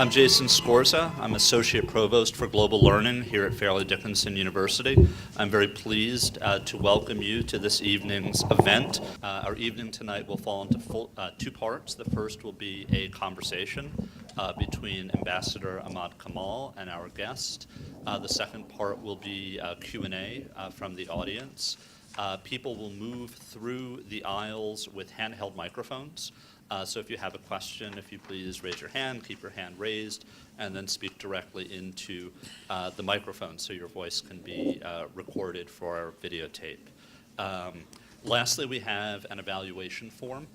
I'm Jason Scorza. I'm Associate Provost for Global Learning here at Fairleigh Dickinson University. I'm very pleased to welcome you to this evening's event. Our evening tonight will fall into two parts. The first will be a conversation between Ambassador Ahmad Kamal and our guest. The second part will be Q&A from the audience. People will move through the aisles with handheld microphones. So if you have a question, if you please raise your hand, keep your hand raised, and then speak directly into the microphone so your voice can be recorded for our videotape. Lastly, we have an evaluation form.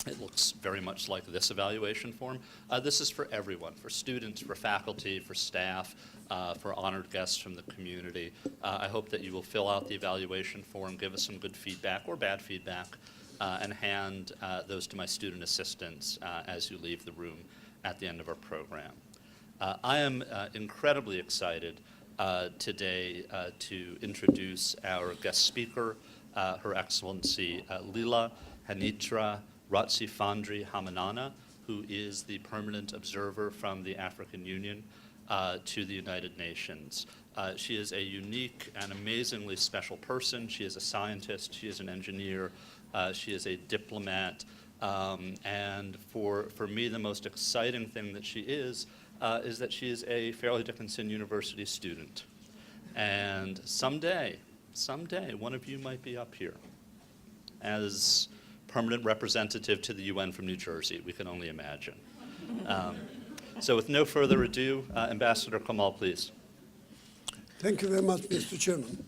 It looks very much like this evaluation form. This is for everyone, for students, for faculty, for staff, for honored guests from the community. I hope that you will fill out the evaluation form, give us some good feedback or bad feedback, and hand those to my student assistants as you leave the room at the end of our program. I am incredibly excited today to introduce our guest speaker, Her Excellency Leela Hanitra Ratsifandri Hamanana, who is the permanent observer from the African Union to the United Nations. She is a unique and amazingly special person. She is a scientist, she is an engineer, she is a diplomat, and for me the most exciting thing that she is that she is a Fairleigh Dickinson University student. And someday, one of you might be up here as permanent representative to the UN from New Jersey. We can only imagine. So with no further ado, Ambassador Kamal, please. Thank you very much, Mr. Chairman.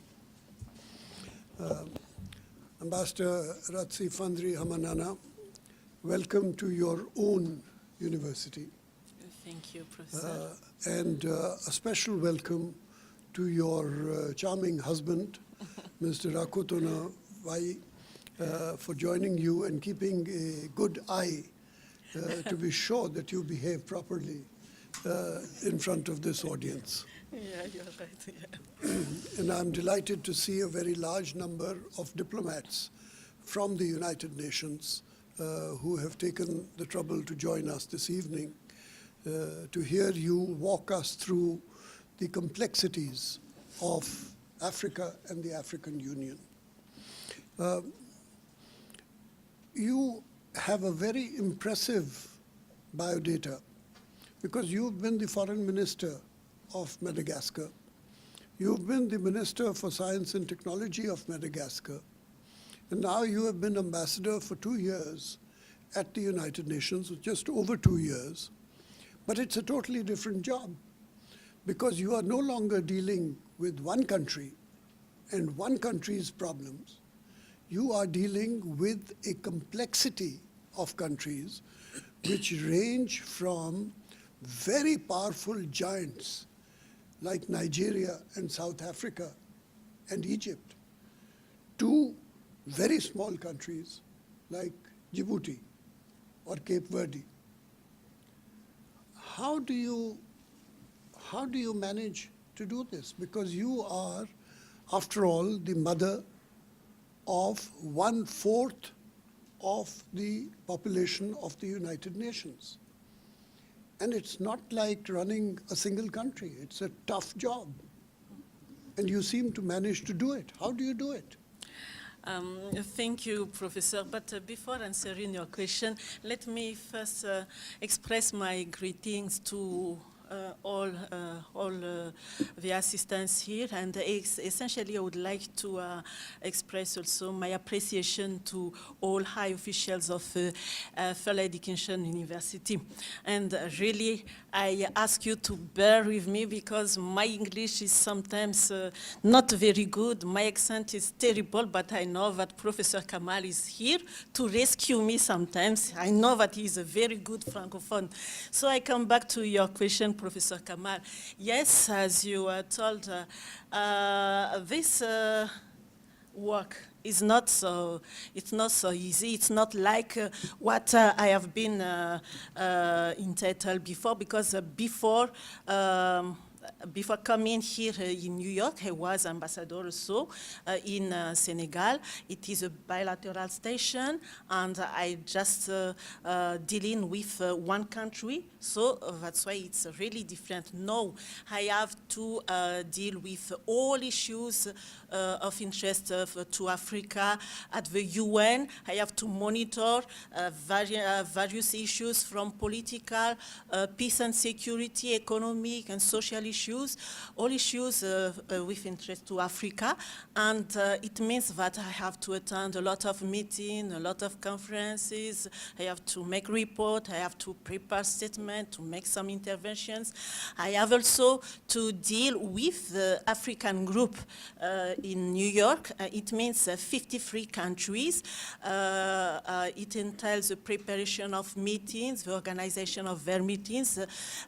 Ambassador Ratsifandri Hamanana, welcome to your own university. Thank you, Professor. And a special welcome to your charming husband, Mr. Rakotona Vai, for joining you and keeping a good eye to be sure that you behave properly in front of this audience. Yeah, you're right. Yeah. And I'm delighted to see a very large number of diplomats from the United Nations who have taken the trouble to join us this evening to hear you walk us through the complexities of Africa and the African Union. You have a very impressive biodata because you've been the foreign minister of Madagascar. You've been the Minister for Science and Technology of Madagascar. And now you have been ambassador for 2 years at the United Nations, just over 2 years. But it's a totally different job because you are no longer dealing with one country and one country's problems. You are dealing with a complexity of countries which range from very powerful giants like Nigeria and South Africa and Egypt to very small countries like Djibouti or Cape Verde. How do you manage to do this? Because you are, after all, the mother of 1/4 of the population of the United Nations. And it's not like running a single country. It's a tough job. And you seem to manage to do it. How do you do it? Thank you, Professor. But before answering your question, let me first express my greetings to all the assistants here, and essentially I would like to express also my appreciation to all high officials of Fairleigh Dickinson University. And really, I ask you to bear with me because my English is sometimes not very good. My accent is terrible, but I know that Professor Kamal is here to rescue me sometimes. I know that he is a very good Francophone. So I come back to your question, Professor Kamal. Yes, as you were told, this work is not so, it's not so easy. It's not like what I have been entitled before, because before before coming here in New York, I was ambassador also in Senegal. It is a bilateral station, and I just dealing with one country, so that's why it's really different. Now I have to deal with all issues of interest to Africa at the UN. I have to monitor various issues from political, peace and security, economic and social issues, all issues with interest to Africa. And it means that I have to attend a lot of meetings, a lot of conferences. I have to make report. I have to prepare statement, to make some interventions. I have also to deal with the African group in New York. It means 53 countries. It entails the preparation of meetings, the organization of their meetings.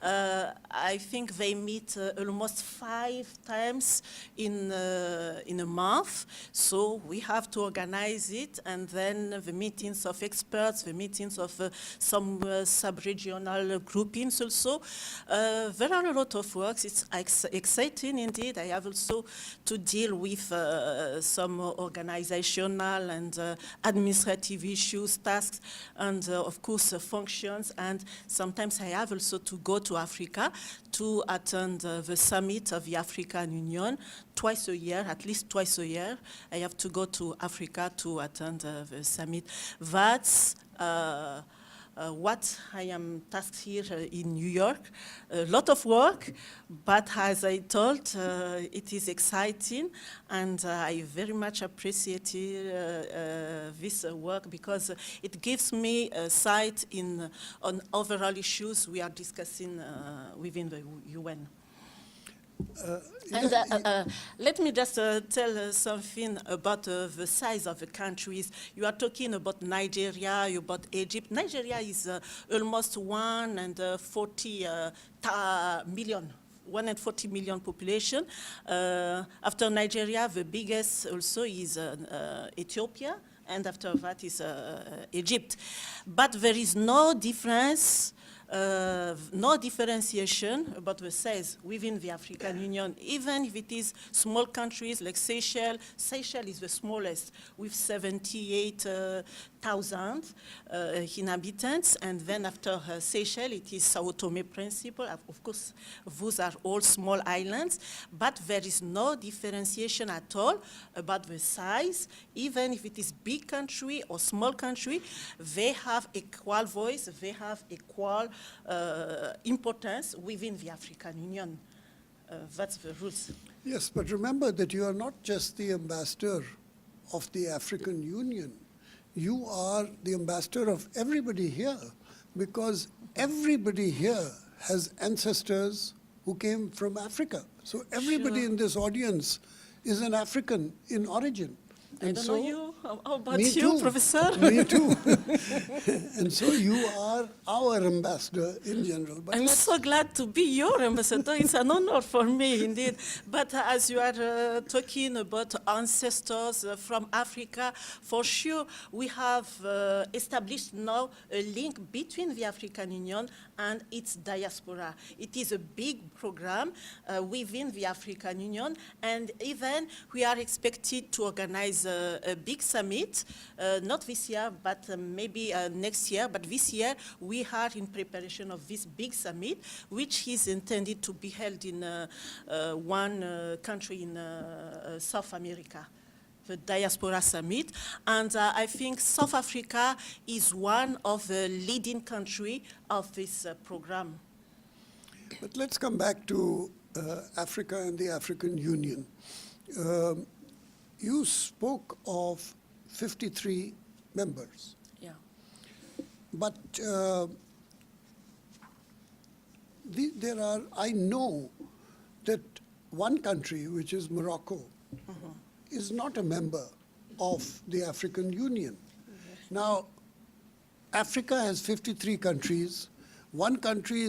I think they meet almost 5 times in a month. So we have to organize it, and then the meetings of experts, the meetings of some sub-regional groupings also. There are a lot of works. It's exciting indeed. I have also to deal with some organizational and administrative issues, tasks, and of course functions. And sometimes I have also to go to Africa to attend the summit of the African Union twice a year, at least twice a year. I have to go to Africa to attend the summit. That's what I am tasked here in New York. A lot of work, but as I told, it is exciting, and I very much appreciate this work because it gives me a sight on overall issues we are discussing within the UN. And let me just tell something about the size of the countries. You are talking about Nigeria, about Egypt. Nigeria is almost 140 million population. After Nigeria, the biggest also is Ethiopia, and after that is Egypt. But there is no difference, no differentiation about the size within the African Union, even if it is small countries like Seychelles. Seychelles is the smallest with 78,000 inhabitants, and then after Seychelles it is Sao Tome Principe. Of course, those are all small islands, but there is no differentiation at all about the size. Even if it is big country or small country, they have equal voice, they have equal importance within the African Union. That's the rules. Yes, but remember that you are not just the ambassador of the African Union. You are the ambassador of everybody here, because everybody here has ancestors who came from Africa. So everybody in this audience is an African in origin. I don't know you. How about Me you, too. Professor? Me too. And so you are our ambassador in general. But I'm so glad to be your ambassador. It's an honor for me, indeed. But as you are talking about ancestors from Africa, for sure we have established now a link between the African Union and its diaspora. It is a big program within the African Union, and even we are expected to organize a big summit, not this year, but maybe next year. But this year, we are in preparation of this big summit, which is intended to be held in one country in South America, the Diaspora Summit. And I think South Africa is one of the leading countries of this program. But let's come back to Africa and the African Union. You spoke of 53 members, Yeah. but there are, I know that one country, which is Morocco, is not a member of the African Union. Now, Africa has 53 countries. One country is